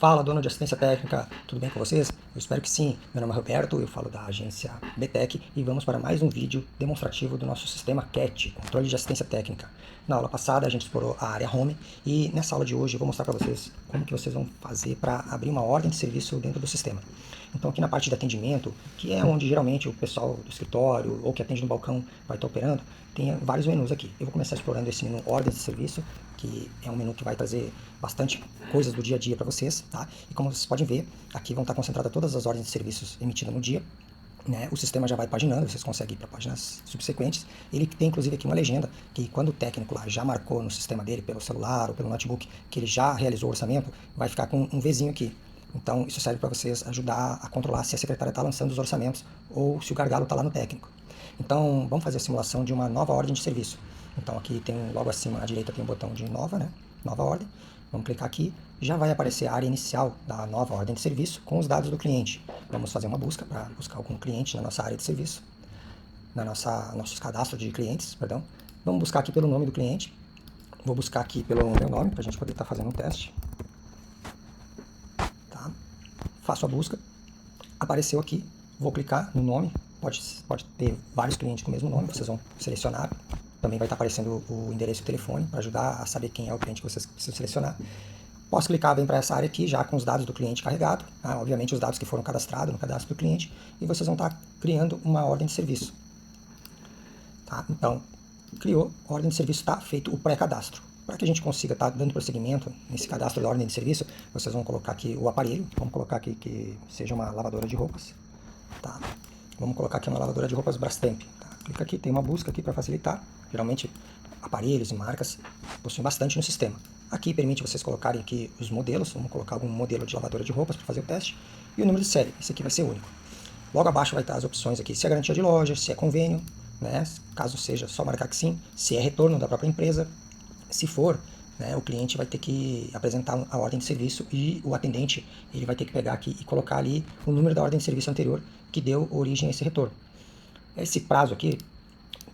Fala, dono de assistência técnica, tudo bem com vocês? Eu espero que sim. Meu nome é Roberto, eu falo da agência BTEC e vamos para mais um vídeo demonstrativo do nosso sistema CAT, controle de assistência técnica. Na aula passada a gente explorou a área Home e nessa aula de hoje eu vou mostrar para vocês como que vocês vão fazer para abrir uma ordem de serviço dentro do sistema. Então aqui na parte de atendimento, que é onde geralmente o pessoal do escritório ou que atende no balcão vai estar operando, tem vários menus aqui. Eu vou começar explorando esse menu ordem de serviço, que é um menu que vai trazer bastante coisas do dia a dia para vocês, tá? E como vocês podem ver, aqui vão estar concentradas todas as ordens de serviços emitidas no dia, né? O sistema já vai paginando, vocês conseguem ir para páginas subsequentes. Ele tem inclusive aqui uma legenda que quando o técnico lá já marcou no sistema dele, pelo celular ou pelo notebook, que ele já realizou o orçamento, vai ficar com um Vzinho aqui. Então isso serve para vocês ajudar a controlar se a secretária está lançando os orçamentos ou se o gargalo está lá no técnico. Então vamos fazer a simulação de uma nova ordem de serviço. Então aqui tem logo acima à direita tem um botão de nova, né? Nova ordem. Vamos clicar aqui, já vai aparecer a área inicial da nova ordem de serviço com os dados do cliente. Vamos fazer uma busca para buscar algum cliente na nossa área de serviço, nossos cadastros de clientes, perdão. Vamos buscar aqui pelo nome do cliente. Vou buscar aqui pelo meu nome para a gente poder estar fazendo um teste. Tá? Faço a busca, apareceu aqui, vou clicar no nome. Pode ter vários clientes com o mesmo nome, vocês vão selecionar. Também vai estar aparecendo o endereço e o telefone para ajudar a saber quem é o cliente que vocês precisam selecionar. Posso clicar, vem para essa área aqui, já com os dados do cliente carregado, tá? Obviamente os dados que foram cadastrados no cadastro do cliente, e vocês vão estar criando uma ordem de serviço. Tá? Então, criou, a ordem de serviço está feito o pré-cadastro. Para que a gente consiga estar dando prosseguimento nesse cadastro da ordem de serviço, vocês vão colocar aqui o aparelho, vamos colocar aqui que seja uma lavadora de roupas. Tá? Vamos colocar aqui uma lavadora de roupas Brastemp. Tá? Clica aqui, tem uma busca aqui para facilitar. Geralmente, aparelhos e marcas possuem bastante no sistema. Aqui permite vocês colocarem aqui os modelos. Vamos colocar algum modelo de lavadora de roupas para fazer o teste. E o número de série, esse aqui vai ser único. Logo abaixo vai estar as opções aqui, se é garantia de loja, se é convênio, né? Caso seja, só marcar que sim, se é retorno da própria empresa. Se for, né, o cliente vai ter que apresentar a ordem de serviço e o atendente ele vai ter que pegar aqui e colocar ali o número da ordem de serviço anterior que deu origem a esse retorno. Esse prazo aqui,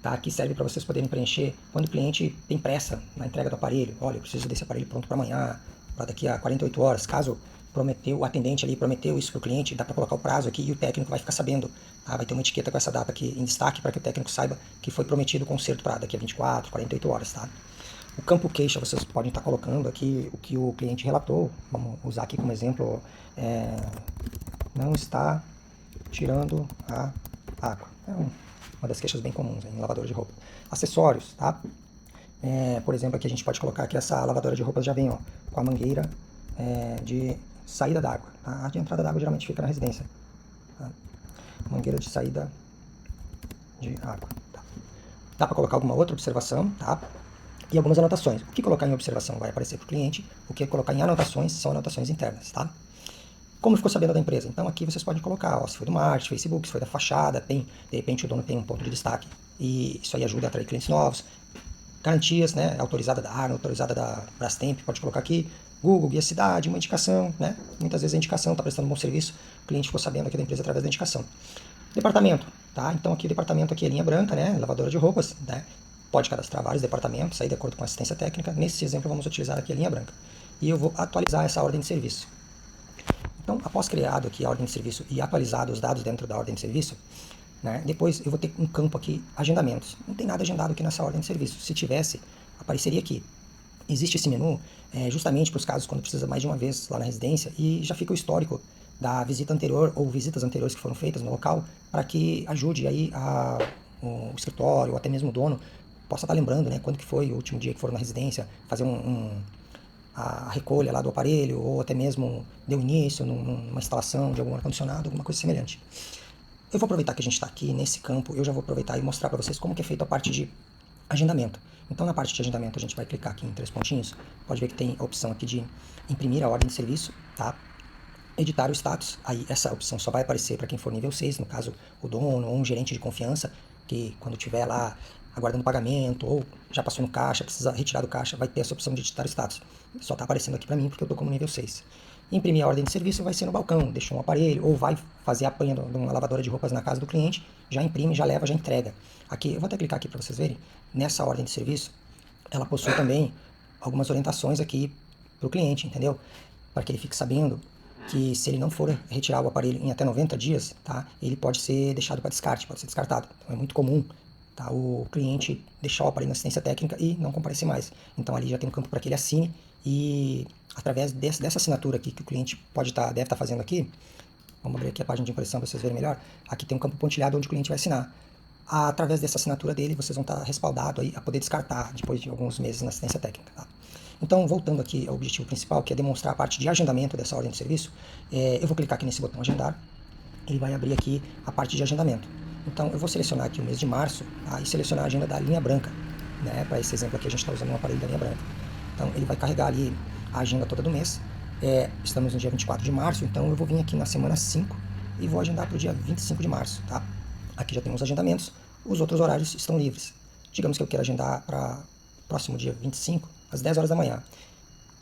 tá, aqui serve para vocês poderem preencher quando o cliente tem pressa na entrega do aparelho. Olha, eu preciso desse aparelho pronto para amanhã, para daqui a 48 horas. Caso o atendente ali prometeu isso para o cliente, dá para colocar o prazo aqui e o técnico vai ficar sabendo. Tá? Vai ter uma etiqueta com essa data aqui em destaque para que o técnico saiba que foi prometido o conserto para daqui a 24, 48 horas. Tá? O campo queixa vocês podem estar colocando aqui o que o cliente relatou. Vamos usar aqui como exemplo, não está tirando a água. É uma das queixas bem comuns em lavadora de roupa. Acessórios, tá? Por exemplo, aqui a gente pode colocar que essa lavadora de roupas já vem com a mangueira de saída d'água. Tá? A de entrada d'água geralmente fica na residência. Tá? Mangueira de saída de água. Tá? Dá para colocar alguma outra observação, tá? E algumas anotações. O que colocar em observação vai aparecer para o cliente, o que colocar em anotações são anotações internas, tá? Como ficou sabendo da empresa? Então aqui vocês podem colocar, se foi do marketing, Facebook, se foi da fachada, de repente o dono tem um ponto de destaque e isso aí ajuda a atrair clientes novos. Garantias, né? Autorizada da ARNA, autorizada da Brastemp, pode colocar aqui. Google, Guia Cidade, uma indicação, né? Muitas vezes a indicação está prestando um bom serviço, o cliente ficou sabendo aqui da empresa através da indicação. Departamento, tá? Então aqui o departamento aqui é linha branca, né? Lavadora de roupas, né? Pode cadastrar vários departamentos, aí de acordo com a assistência técnica. Nesse exemplo vamos utilizar aqui a linha branca. E eu vou atualizar essa ordem de serviço. Então, após criado aqui a ordem de serviço e atualizado os dados dentro da ordem de serviço, né, depois eu vou ter um campo aqui, agendamentos. Não tem nada agendado aqui nessa ordem de serviço. Se tivesse, apareceria aqui. Existe esse menu justamente para os casos quando precisa mais de uma vez lá na residência e já fica o histórico da visita anterior ou visitas anteriores que foram feitas no local para que ajude aí o escritório ou até mesmo o dono possa estar lembrando, né, quando que foi o último dia que foram na residência, fazer a recolha lá do aparelho, ou até mesmo deu início numa instalação de algum ar-condicionado, alguma coisa semelhante. Eu vou aproveitar que a gente está aqui nesse campo, eu já vou aproveitar e mostrar para vocês como que é feita a parte de agendamento. Então na parte de agendamento a gente vai clicar aqui em 3 pontinhos, pode ver que tem a opção aqui de imprimir a ordem de serviço, tá? Editar o status, aí essa opção só vai aparecer para quem for nível 6, no caso o dono ou um gerente de confiança, que quando tiver lá aguardando pagamento ou já passou no caixa, precisa retirar do caixa, vai ter essa opção de editar o status. Só está aparecendo aqui para mim porque eu estou como nível 6. Imprimir a ordem de serviço vai ser no balcão, deixa um aparelho ou vai fazer a apanha de uma lavadora de roupas na casa do cliente, já imprime, já leva, já entrega. Aqui, eu vou até clicar aqui para vocês verem, nessa ordem de serviço, ela possui também algumas orientações aqui para o cliente, entendeu? para que ele fique sabendo que se ele não for retirar o aparelho em até 90 dias, tá, ele pode ser deixado para descarte, pode ser descartado. Então é muito comum, tá, o cliente deixar o aparelho na assistência técnica e não comparecer mais. Então ali já tem um campo para que ele assine e através dessa assinatura aqui que o cliente deve estar fazendo aqui, vamos abrir aqui a página de impressão para vocês verem melhor, aqui tem um campo pontilhado onde o cliente vai assinar. Através dessa assinatura dele, vocês vão estar respaldados aí a poder descartar depois de alguns meses na assistência técnica. Tá? Então, voltando aqui ao objetivo principal, que é demonstrar a parte de agendamento dessa ordem de serviço, eu vou clicar aqui nesse botão agendar, ele vai abrir aqui a parte de agendamento. Então, eu vou selecionar aqui o mês de março, tá? E selecionar a agenda da linha branca, né? Para esse exemplo aqui, a gente está usando um aparelho da linha branca. Então, ele vai carregar ali a agenda toda do mês. Estamos no dia 24 de março, então eu vou vir aqui na semana 5 e vou agendar para o dia 25 de março, tá? Aqui já tem os agendamentos, os outros horários estão livres. Digamos que eu quero agendar para próximo dia 25, às 10 horas da manhã.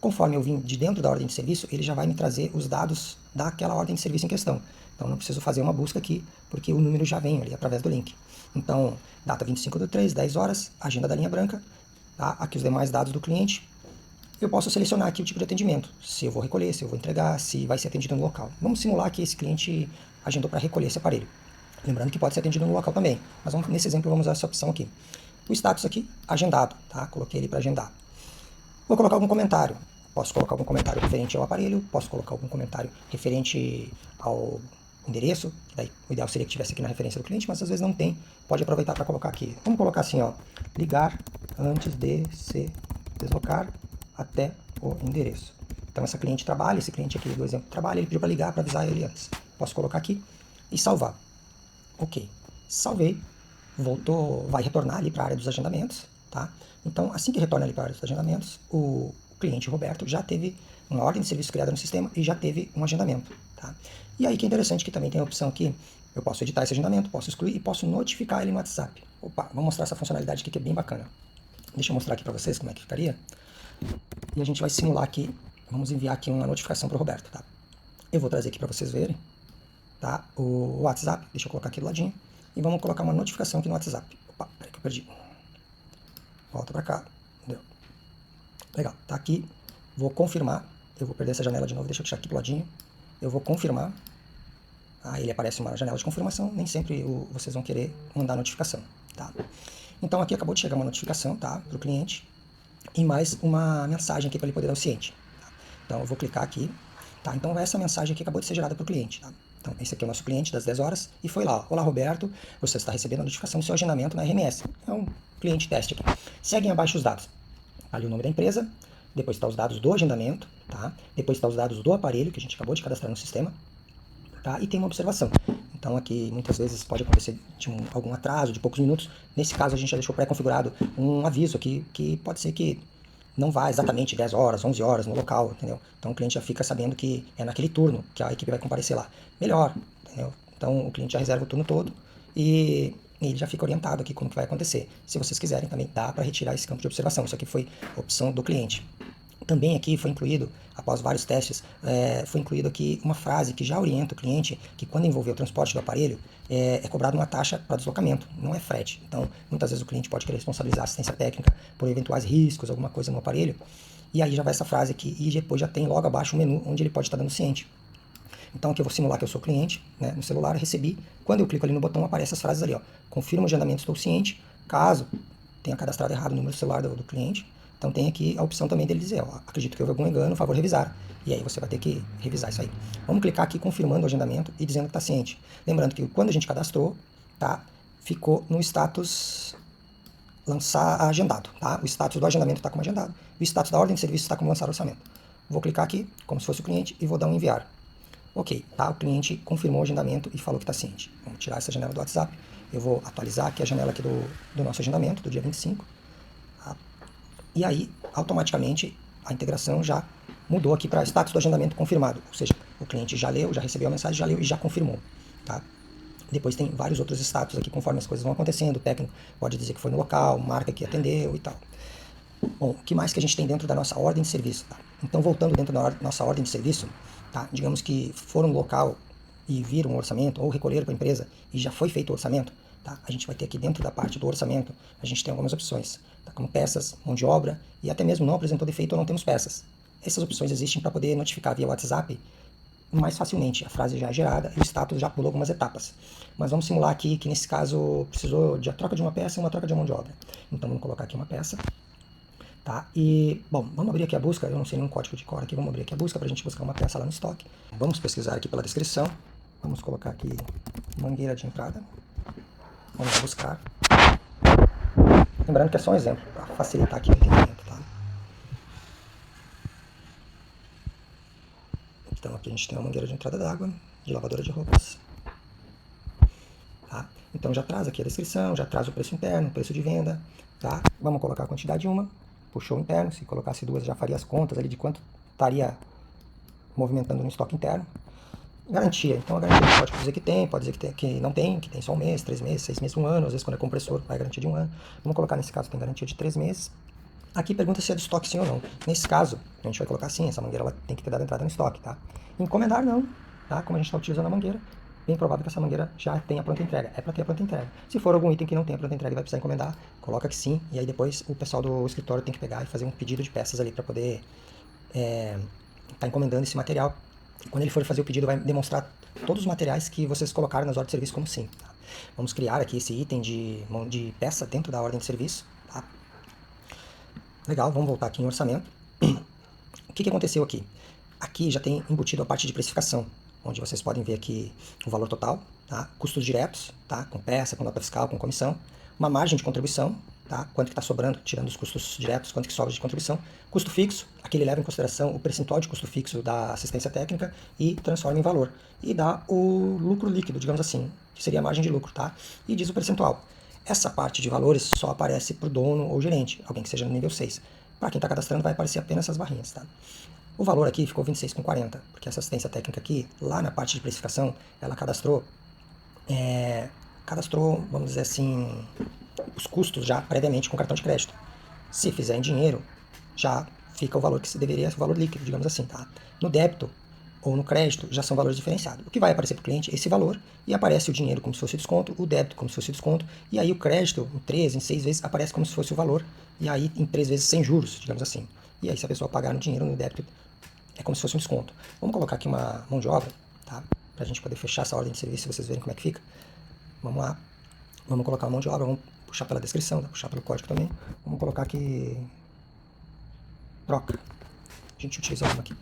Conforme eu vim de dentro da ordem de serviço, ele já vai me trazer os dados daquela ordem de serviço em questão. Então não preciso fazer uma busca aqui, porque o número já vem ali através do link. Então, data 25/3, 10 horas, agenda da linha branca, tá? Aqui os demais dados do cliente. Eu posso selecionar aqui o tipo de atendimento, se eu vou recolher, se eu vou entregar, se vai ser atendido no local. Vamos simular que esse cliente agendou para recolher esse aparelho. Lembrando que pode ser atendido no local também, mas nesse exemplo vamos usar essa opção aqui. O status aqui, agendado, tá? Coloquei ele para agendar. Vou colocar algum comentário. Posso colocar algum comentário referente ao aparelho, posso colocar algum comentário referente ao endereço, daí o ideal seria que tivesse aqui na referência do cliente, mas às vezes não tem, pode aproveitar para colocar aqui. Vamos colocar assim, ó, ligar antes de se deslocar até o endereço. Então essa cliente trabalha, esse cliente aqui do exemplo trabalha, ele pediu para ligar, para avisar ele antes. Posso colocar aqui e salvar. Ok, salvei, voltou, vai retornar ali para a área dos agendamentos, tá? Então, assim que retorna ali para a área dos agendamentos, o cliente Roberto já teve uma ordem de serviço criada no sistema e já teve um agendamento, tá? E aí que é interessante que também tem a opção aqui, eu posso editar esse agendamento, posso excluir e posso notificar ele no WhatsApp. Opa, vou mostrar essa funcionalidade aqui que é bem bacana. Deixa eu mostrar aqui para vocês como é que ficaria. E a gente vai simular aqui, vamos enviar aqui uma notificação para o Roberto, tá? Eu vou trazer aqui para vocês verem, tá? O WhatsApp, deixa eu colocar aqui do ladinho, e vamos colocar uma notificação aqui no WhatsApp. Opa, peraí que eu perdi. Volta para cá, deu. Legal, tá aqui, vou confirmar, eu vou perder essa janela de novo, deixa eu deixar aqui do ladinho, eu vou confirmar, ele aparece uma janela de confirmação, nem sempre vocês vão querer mandar notificação, tá? Então aqui acabou de chegar uma notificação, tá, para o cliente, e mais uma mensagem aqui para ele poder dar o ciente. Tá? Então eu vou clicar aqui, tá? Então essa mensagem aqui acabou de ser gerada para o cliente, tá? Então esse aqui é o nosso cliente das 10 horas e foi lá. Olá Roberto, você está recebendo a notificação do seu agendamento na RMS. É um cliente teste aqui. Seguem abaixo os dados. Ali o nome da empresa, depois está os dados do agendamento, tá? Depois está os dados do aparelho que a gente acabou de cadastrar no sistema, tá? E tem uma observação. Então aqui muitas vezes pode acontecer de algum atraso de poucos minutos. Nesse caso a gente já deixou pré-configurado um aviso aqui que pode ser que não vá exatamente 10 horas, 11 horas no local, entendeu? Então o cliente já fica sabendo que é naquele turno que a equipe vai comparecer lá. Melhor, entendeu? Então o cliente já reserva o turno todo e ele já fica orientado aqui como que vai acontecer. Se vocês quiserem também dá para retirar esse campo de observação. Isso aqui foi opção do cliente. Também aqui foi incluído, após vários testes, foi incluído aqui uma frase que já orienta o cliente que quando envolver o transporte do aparelho, é cobrado uma taxa para deslocamento, não é frete. Então, muitas vezes o cliente pode querer responsabilizar a assistência técnica por eventuais riscos, alguma coisa no aparelho, e aí já vai essa frase aqui, e depois já tem logo abaixo o menu onde ele pode estar dando ciente. Então aqui eu vou simular que eu sou cliente, né, no celular, recebi, quando eu clico ali no botão aparecem as frases ali, ó, confirma o agendamento, estou ciente, caso tenha cadastrado errado o número do celular do cliente. Então tem aqui a opção também dele dizer, ó, acredito que houve algum engano, por favor revisar. E aí você vai ter que revisar isso aí. Vamos clicar aqui confirmando o agendamento e dizendo que está ciente. Lembrando que quando a gente cadastrou, tá, ficou no status lançar agendado, tá? O status do agendamento está como agendado. O status da ordem de serviço está como lançar orçamento. Vou clicar aqui, como se fosse o cliente, e vou dar um enviar. Ok, tá? O cliente confirmou o agendamento e falou que está ciente. Vamos tirar essa janela do WhatsApp. Eu vou atualizar aqui a janela aqui do nosso agendamento, do dia 25. Tá? E aí, automaticamente, a integração já mudou aqui para status do agendamento confirmado. Ou seja, o cliente já leu, já recebeu a mensagem, já leu e já confirmou. Tá? Depois tem vários outros status aqui, conforme as coisas vão acontecendo. O técnico pode dizer que foi no local, marca que atendeu e tal. Bom, o que mais que a gente tem dentro da nossa ordem de serviço? Tá? Então, voltando dentro da nossa ordem de serviço, tá? Digamos que foram no local e viram um orçamento, ou recolheram para a empresa e já foi feito o orçamento, tá? A gente vai ter aqui dentro da parte do orçamento, a gente tem algumas opções, tá? Como peças, mão de obra e até mesmo não apresentou defeito ou não temos peças. essas opções existem para poder notificar via WhatsApp mais facilmente. A frase já é gerada e o status já pulou algumas etapas. Mas vamos simular aqui que nesse caso precisou de a troca de uma peça e uma troca de mão de obra. Então vamos colocar aqui uma peça. Tá? E, bom, vamos abrir aqui a busca, eu não sei nenhum código de cor aqui, vamos abrir aqui a busca para a gente buscar uma peça lá no estoque. Vamos pesquisar aqui pela descrição, vamos colocar aqui mangueira de entrada, vamos buscar. Lembrando que é só um exemplo, para facilitar aqui o entendimento, tá? Então aqui a gente tem uma mangueira de entrada d'água, de lavadora de roupas. Tá? Então já traz aqui a descrição, já traz o preço interno, o preço de venda, tá? Vamos colocar a quantidade de uma. Puxou interno, se colocasse duas já faria as contas ali de quanto estaria movimentando no estoque interno. Garantia, então a garantia pode dizer que tem, pode dizer que não tem, que tem só um mês, 3 meses, 6 meses, um ano, às vezes quando é compressor vai garantia de um ano. Vamos colocar nesse caso tem garantia de 3 meses. Aqui pergunta se é de estoque sim ou não. Nesse caso, a gente vai colocar sim, essa mangueira ela tem que ter dado entrada no estoque, tá? Encomendar não, tá? Como a gente está utilizando a mangueira, bem provável que essa mangueira já tenha pronta entrega. É para ter a pronta entrega. Se for algum item que não tem a pronta entrega e vai precisar encomendar, coloca que sim. E aí depois o pessoal do escritório tem que pegar e fazer um pedido de peças ali para poder tá encomendando esse material. Quando ele for fazer o pedido, vai demonstrar todos os materiais que vocês colocaram nas ordens de serviço como sim. Tá? Vamos criar aqui esse item de peça dentro da ordem de serviço. Tá? Legal, vamos voltar aqui em orçamento. O que aconteceu aqui? Aqui já tem embutido a parte de precificação, onde vocês podem ver aqui o valor total, tá? Custos diretos, tá? Com peça, com nota fiscal, com comissão, uma margem de contribuição, tá? Quanto que está sobrando, tirando os custos diretos, quanto que sobra de contribuição, custo fixo, aqui ele leva em consideração o percentual de custo fixo da assistência técnica e transforma em valor. E dá o lucro líquido, digamos assim, que seria a margem de lucro, tá? E diz o percentual. Essa parte de valores só aparece para o dono ou gerente, alguém que seja no nível 6. Para quem está cadastrando vai aparecer apenas essas barrinhas, tá? O valor aqui ficou 26,40, porque essa assistência técnica aqui, lá na parte de precificação, ela cadastrou, vamos dizer assim, os custos já previamente com cartão de crédito. Se fizer em dinheiro, já fica o valor que deveria ser o valor líquido, digamos assim, tá? No débito ou no crédito já são valores diferenciados. O que vai aparecer para o cliente é esse valor e aparece o dinheiro como se fosse desconto, o débito como se fosse desconto, e aí o crédito em 3, em 6 vezes aparece como se fosse o valor, e aí em 3 vezes sem juros, digamos assim. E aí se a pessoa pagar no dinheiro, no débito, é como se fosse um desconto. Vamos colocar aqui uma mão de obra, tá? Pra gente poder fechar essa ordem de serviço e vocês verem como é que fica. Vamos lá. Vamos colocar uma mão de obra, vamos puxar pela descrição, puxar pelo código também. Vamos colocar aqui troca. A gente utiliza uma aqui.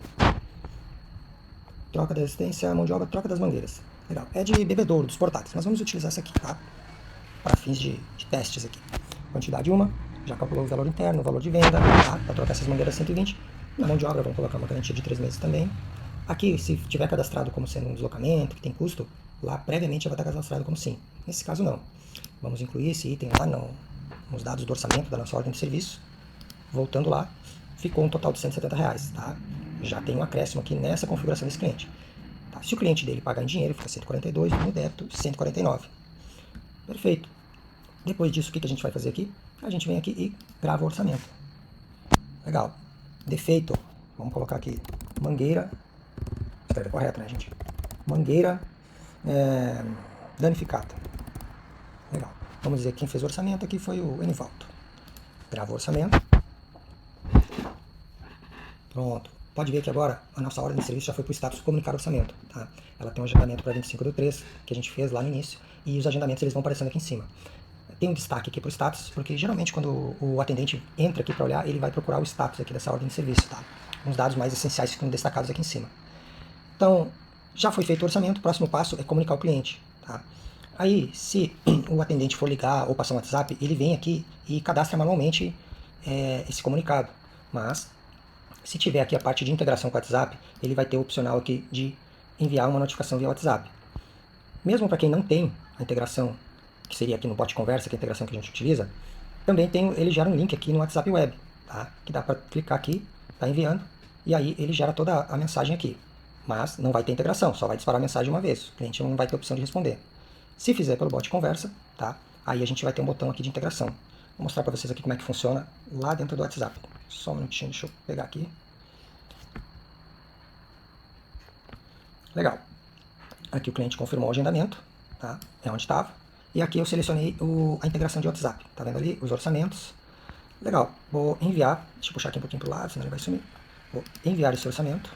Troca da resistência, mão de obra, troca das mangueiras. Legal. É de bebedouro, dos portáteis, mas vamos utilizar essa aqui, tá? Para fins de testes aqui. Quantidade uma, já calculou o valor interno, o valor de venda, tá? Para trocar essas mangueiras 120. Na mão de obra vamos colocar uma garantia de 3 meses também. Aqui, se tiver cadastrado como sendo um deslocamento, que tem custo, lá previamente já vai estar cadastrado como sim. Nesse caso não. Vamos incluir esse item lá nos dados do orçamento da nossa ordem de serviço. Voltando lá, ficou um total de R$170, tá? Já tem um acréscimo aqui nessa configuração desse cliente. Tá? Se o cliente dele pagar em dinheiro, fica 142, no débito 149. Perfeito. Depois disso, o que a gente vai fazer aqui? A gente vem aqui e grava o orçamento. Legal. Defeito, vamos colocar aqui, mangueira, escreve correto, né, gente? Mangueira danificada. Legal. Vamos dizer que quem fez o orçamento aqui foi o Enivaldo. Grava o orçamento. Pronto. Pode ver que agora a nossa ordem de serviço já foi para o status comunicar orçamento, tá? Ela tem um agendamento para 25/3, que a gente fez lá no início, e os agendamentos eles vão aparecendo aqui em cima. Tem um destaque aqui para o status, porque geralmente quando o atendente entra aqui para olhar, ele vai procurar o status aqui dessa ordem de serviço, tá? Os dados mais essenciais ficam destacados aqui em cima. Então, já foi feito o orçamento, o próximo passo é comunicar ao cliente, tá? Aí, se o atendente for ligar ou passar um WhatsApp, ele vem aqui e cadastra manualmente esse comunicado. Mas, se tiver aqui a parte de integração com o WhatsApp, ele vai ter o opcional aqui de enviar uma notificação via WhatsApp. Mesmo para quem não tem a integração, que seria aqui no bot conversa, que é a integração que a gente utiliza, também ele gera um link aqui no WhatsApp Web, tá? Que dá para clicar aqui, tá enviando, e aí ele gera toda a mensagem aqui. Mas não vai ter integração, só vai disparar a mensagem uma vez, o cliente não vai ter opção de responder. Se fizer pelo bot conversa, tá? Aí a gente vai ter um botão aqui de integração. Vou mostrar para vocês aqui como é que funciona lá dentro do WhatsApp. Só um minutinho, deixa eu pegar aqui. Legal. Aqui o cliente confirmou o agendamento, tá? É onde estava. E aqui eu selecionei a integração de WhatsApp. Tá vendo ali? Os orçamentos. Legal. Vou enviar. Deixa eu puxar aqui um pouquinho para o lado, senão ele vai sumir. Vou enviar esse orçamento.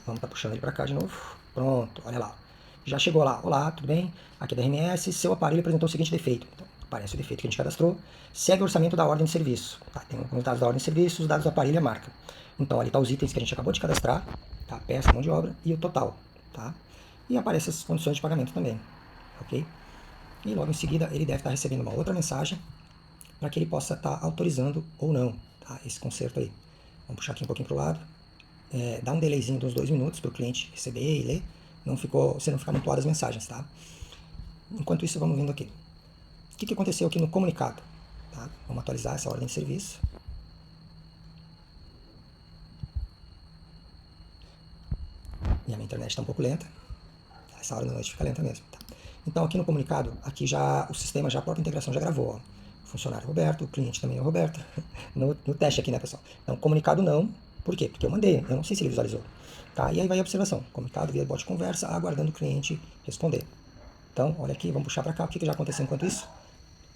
Vamos estar puxando ele para cá de novo. Pronto, olha lá. Já chegou lá. Olá, tudo bem? Aqui é da RMS. Seu aparelho apresentou o seguinte defeito. Então, aparece o defeito que a gente cadastrou. Segue o orçamento da ordem de serviço. Tá, tem os dados da ordem de serviço, os dados do aparelho e a marca. Então, ali tá os itens que a gente acabou de cadastrar. Tá? Peça, mão de obra e o total. Tá? E aparece as condições de pagamento também. Ok? E logo em seguida ele deve estar recebendo uma outra mensagem para que ele possa estar autorizando ou não, tá, esse conserto aí. Vamos puxar aqui um pouquinho para o lado. Dá um delayzinho de uns 2 minutos para o cliente receber e ler. Você não ficar muito as mensagens, tá? Enquanto isso, vamos vindo aqui. O que aconteceu aqui no comunicado? Tá? Vamos atualizar essa ordem de serviço. E a minha internet está um pouco lenta. Essa hora da noite fica lenta mesmo. Tá? Então, aqui no comunicado, aqui já o sistema, já a própria integração já gravou. Ó. O funcionário Roberto, o cliente também é o Roberto. No teste aqui, né, pessoal? Então, comunicado não. Por quê? Porque eu mandei. Eu não sei se ele visualizou. Tá? E aí vai a observação. Comunicado via bot conversa, aguardando o cliente responder. Então, olha aqui, vamos puxar para cá. O que já aconteceu enquanto isso?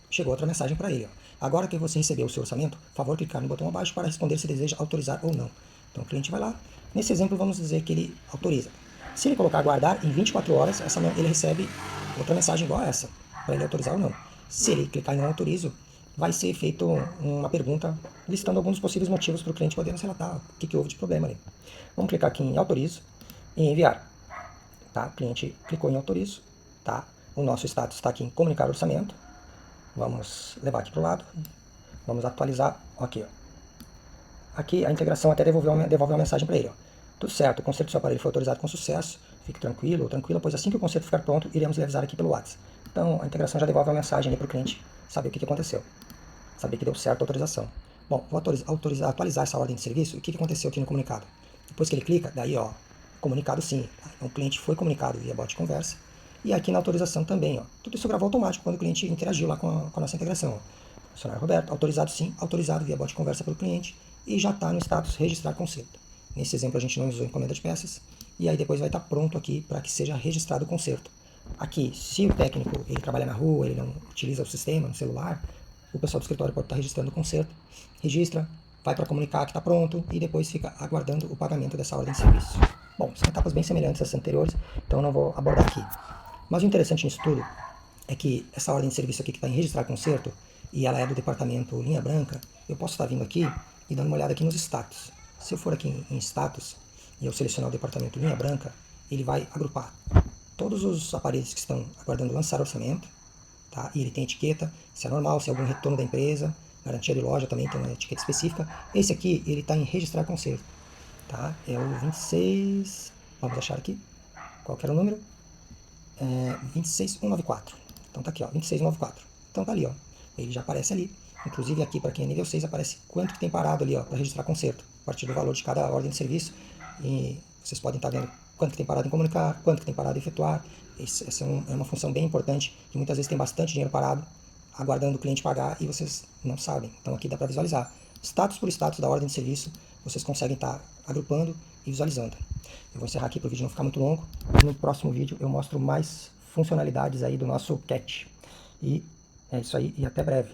Chegou outra mensagem para ele. Ó. Agora que você recebeu o seu orçamento, favor clicar no botão abaixo para responder se deseja autorizar ou não. Então, o cliente vai lá. Nesse exemplo, vamos dizer que ele autoriza. Se ele colocar aguardar, em 24 horas, ele recebe outra mensagem igual a essa, para ele autorizar ou não. Se ele clicar em não autorizo, vai ser feita uma pergunta listando alguns possíveis motivos para o cliente poder nos relatar o que houve de problema ali. Vamos clicar aqui em autorizo e enviar. Tá? O cliente clicou em autorizo. Tá? O nosso status está aqui em comunicar orçamento. Vamos levar aqui para o lado. Vamos atualizar. Aqui, ó. Aqui a integração até devolve uma mensagem para ele. Ó. Tudo certo, o conserto do seu aparelho foi autorizado com sucesso. Fique tranquilo ou tranquila, pois assim que o conserto ficar pronto, iremos lhe avisar aqui pelo WhatsApp. Então a integração já devolve uma mensagem para o cliente saber o que aconteceu. Saber que deu certo a autorização. Bom, vou atualizar essa ordem de serviço. E o que aconteceu aqui no comunicado? Depois que ele clica, daí ó, comunicado sim. Tá? Então o cliente foi comunicado via bot conversa. E aqui na autorização também, ó. Tudo isso gravou automático quando o cliente interagiu lá com a nossa integração. Ó. Funcionário Roberto, autorizado sim, autorizado via bot conversa pelo cliente. E já está no status registrar conserto. Nesse exemplo a gente não usou encomenda de peças. E aí depois vai estar pronto aqui para que seja registrado o conserto. Aqui, se o técnico ele trabalha na rua, ele não utiliza o sistema no celular, o pessoal do escritório pode estar registrando o conserto, registra, vai para comunicar que está pronto e depois fica aguardando o pagamento dessa ordem de serviço. Bom, são etapas bem semelhantes às anteriores, então eu não vou abordar aqui. Mas o interessante nisso tudo é que essa ordem de serviço aqui que está em registrar conserto, e ela é do departamento linha branca, eu posso estar vindo aqui e dando uma olhada aqui nos status. Se eu for aqui em status e eu selecionar o departamento linha branca, ele vai agrupar todos os aparelhos que estão aguardando lançar orçamento, tá? E ele tem etiqueta, se é normal, se é algum retorno da empresa, garantia de loja também tem uma etiqueta específica. Esse aqui, ele está em registrar conserto, tá? É o 26, vamos achar aqui, qual que era o número? 26194. Então tá aqui, ó, 26194. Então tá ali, ó, ele já aparece ali. Inclusive aqui, para quem é nível 6, aparece quanto que tem parado ali, ó, para registrar conserto, a partir do valor de cada ordem de serviço. E vocês podem estar vendo quanto que tem parado em comunicar, quanto que tem parado em efetuar. Essa é uma função bem importante, que muitas vezes tem bastante dinheiro parado, aguardando o cliente pagar e vocês não sabem. Então aqui dá para visualizar. Status por status da ordem de serviço, vocês conseguem estar agrupando e visualizando. Eu vou encerrar aqui para o vídeo não ficar muito longo. No próximo vídeo eu mostro mais funcionalidades aí do nosso CAT. E é isso aí, e até breve.